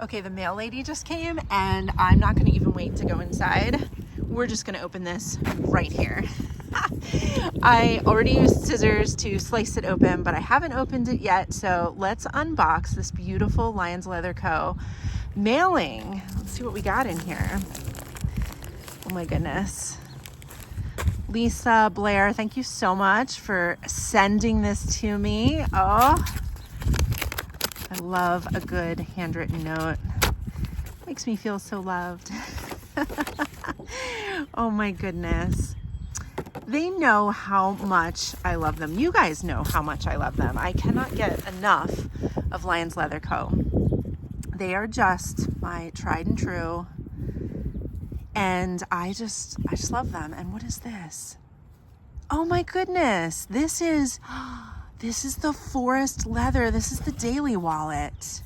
Okay, the mail lady just came and I'm not gonna even wait to go inside. We're just gonna open this right here. I already used scissors to slice it open, but I haven't opened it yet. So let's unbox this beautiful Lyons Leather Co. mailing. Let's see what we got in here. Oh my goodness. Lisa, Blair, thank you so much for sending this to me. Oh, I love a good handwritten note. Makes me feel so loved. Oh my goodness. They know how much I love them. You guys know how much I love them. I cannot get enough of Lyons Leather Co. They are just my tried and true. And I just love them. And what is this? Oh my goodness. This is the forest leather. This is the daily wallet.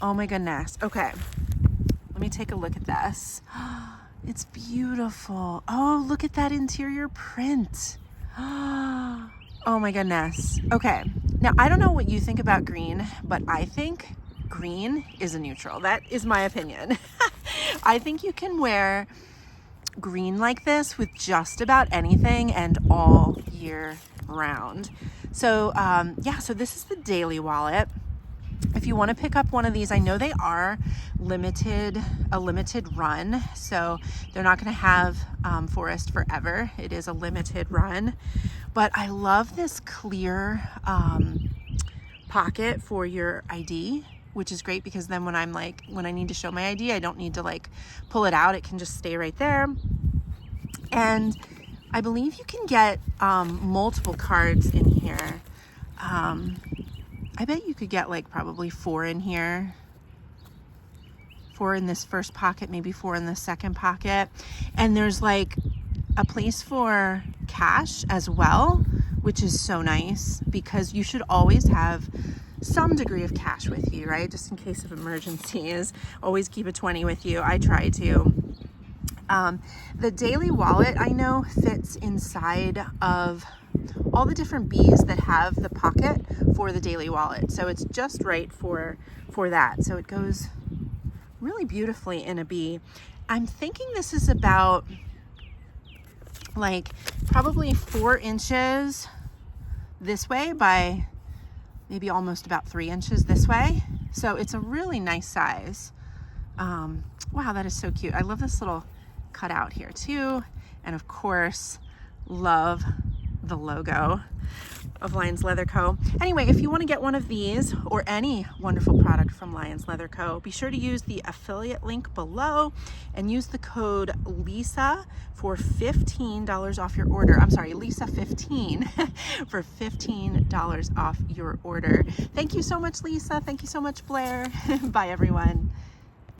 Oh my goodness. Okay. Let me take a look at this. It's beautiful. Oh, look at that interior print. Oh my goodness. Okay. Now, I don't know what you think about green, but I think green is a neutral. That is my opinion. I think you can wear green like this with just about anything and all year round. So yeah, so this is the daily wallet. If you want to pick up one of these, I know they are a limited run, so they're not going to have forest forever. It is a limited run, but I love this clear pocket for your ID, which is great because then when I need to show my ID, I don't need to like pull it out. It can just stay right there. And I believe you can get multiple cards in here. I bet you could get like probably 4 in here. 4 in this first pocket, maybe 4 in the second pocket. And there's like a place for cash as well, which is so nice because you should always have some degree of cash with you, right? Just in case of emergencies. Always keep a 20 with you. I try to. The daily wallet I know fits inside of all the different B's that have the pocket for the daily wallet. So it's just right for that. So it goes really beautifully in a B. I'm thinking this is about like probably 4 inches this way by maybe almost about 3 inches this way. So it's a really nice size. Wow, that is so cute. I love this little cutout here too. And of course, love the logo of Lyons Leather Co. Anyway, if you want to get one of these or any wonderful product from Lyons Leather Co., be sure to use the affiliate link below and use the code LISA for $15 off your order. I'm sorry, Lisa15 for $15 off your order. Thank you so much, Lisa. Thank you so much, Blair. Bye, everyone.